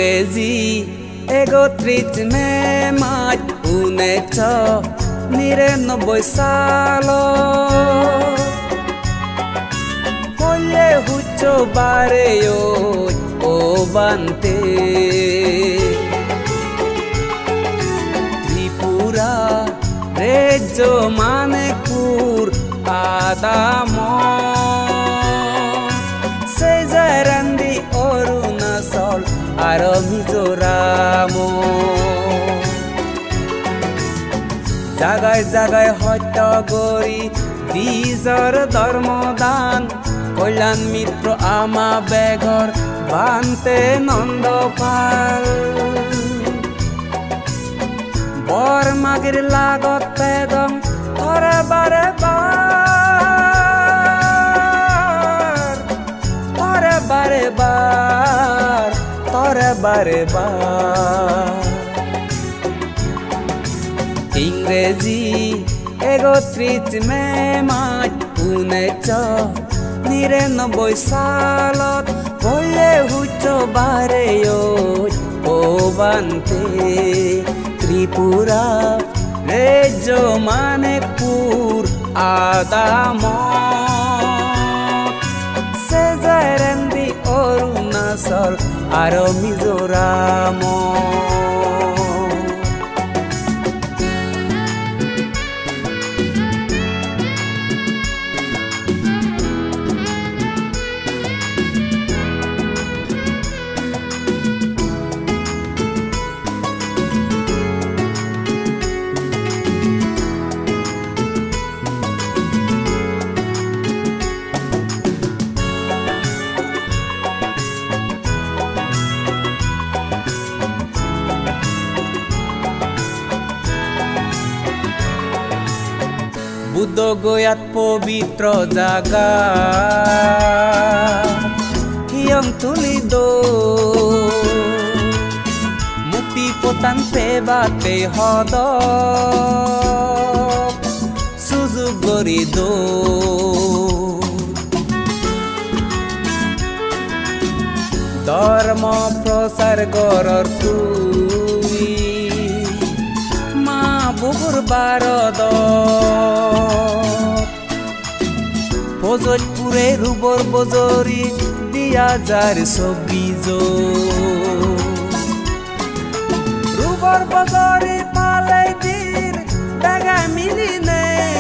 ইংৰেজি ৩১ মে March ১৯৯৯ সালত হলে সূৰ্য বাৰে ও বান্তে ত্রিপুরা রাজ্য মানিকপুর আদাম সেজারান্দি অরুণাচল আর মিজোরাম জাগায় জাগায় হত্যা করি বীজর ধর্মদান কল্যাণ মিত্র আমা বেঘর বান্তে নন্দপাল বৰ মাগিৰ লাগত পেদং তৰে বাৰে বাৰ তৰে বাৰে বাৰ তৰে বাৰে বাৰ ইংৰেজি ৩১ মে মাৰ্চ ১৯৯৯ সালত হলে সূৰ্য বাৰে ও বান্তে ত্রিপুরা রাজ্য মানিকপুর আদাম সেজারান্দি অরুণাচল আর মিজোরাম বুদ্ধ গয়াত পবিত্র জাগা হিয়ং তুলি দো মুক্তি পতান পেবাতে হদ সুযোগ গরি দো ধর্ম প্রচার গরর তুই মা বুবুর বারদ ভোজপুরে রুবর বজরি দিয়া যার সবিজ রুবর বজরি পালাই দিন টাকা মিলি নেই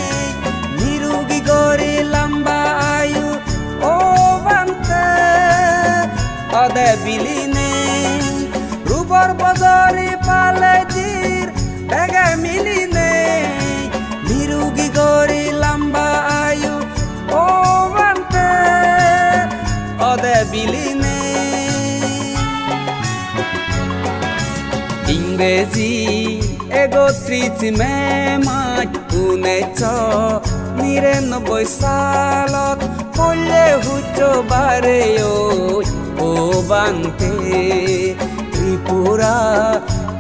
নিরুগী গরি লম্বা আয়ু ও বান্তে অদে বিলি নেই রুবর বজরি পালাই দিন টাকা মিলি নেই নিরুগী গরি লম্বা আয়ু ও বান্তে অদে বিলি নেই ইংরেজি ৩১ মে মাৰ্চ ১৯৯৯ সালত হলে সূৰ্য বাৰে ও বান্তে ত্ৰিপুৰা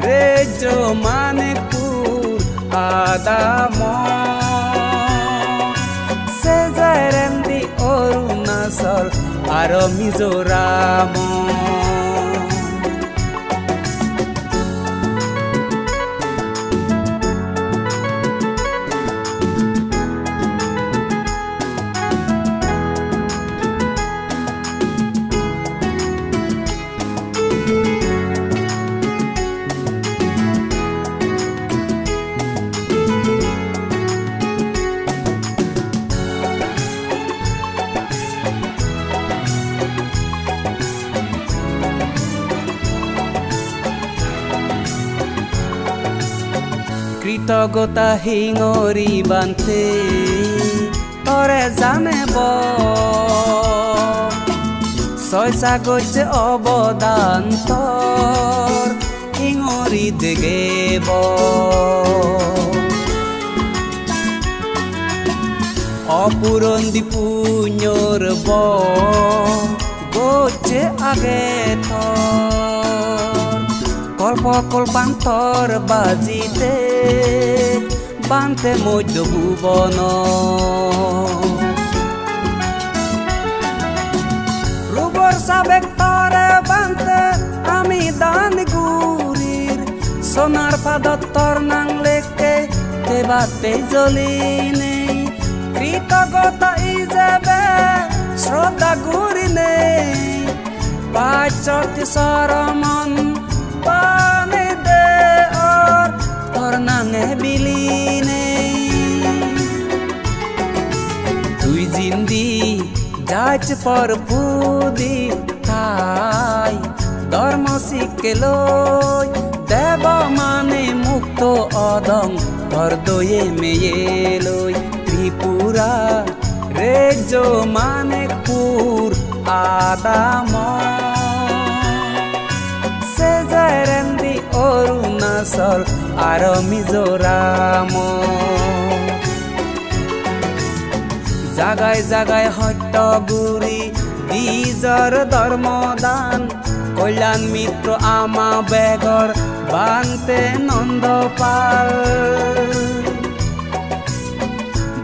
ৰাজ্য মানিকপুৰ আদাম সেজাৰান্দি অৰুণাচল আৰ মিজোৰাম কৃতজ্ঞতা হিঙৰি বান্তে তৰে জানেব ছয়সা গৈছে অৱদান তৰ হিঙৰি দেগেব অপুৰন্দি পুণ্যৰ গৈছে আগে থৰ কল্প কল্পান্তৰ বাজিতে বান্তে মধ্য ভুৱন রুবর সাবেক তরে বান্তে আমি সোনার পাদত তোর নাং লেখে দেবাতে জ্বলি নেই কৃতজ্ঞতা ইজাবে শ্রদ্ধা গুরি নেই পাচতি সরমন পানে দে আর তোর নাঙে বিলি নেই তুই জিন্দি যাচ পর পুদি খাই ধর্ম শিখে লই দেব মানে মুক্ত অদং তোর দয়ে মেয়ে লই ত্রিপুরা রেজো মানে পুর আদাম সে জয়রেন্দি অরুণাচল আর মিজোরাম জাগায় জাগায় হট্ট গুৰি বীজৰ ধৰ্মদান কল্যাণ মিত্ৰ আমা বেগৰ বান্তে নন্দপাল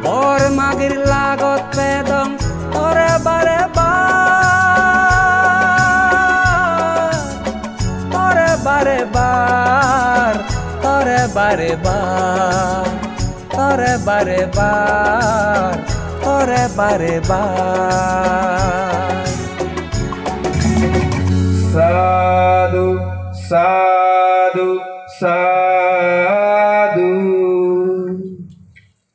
বৰ মাগিৰ লাগত পেদম তৰে বাৰে বাৰ তৰে বাৰে বাৰ তৰে বাৰে বাৰ তৰে বাৰে বাৰ তৰে বাৰে বাৰ সাধু সাধু সাধু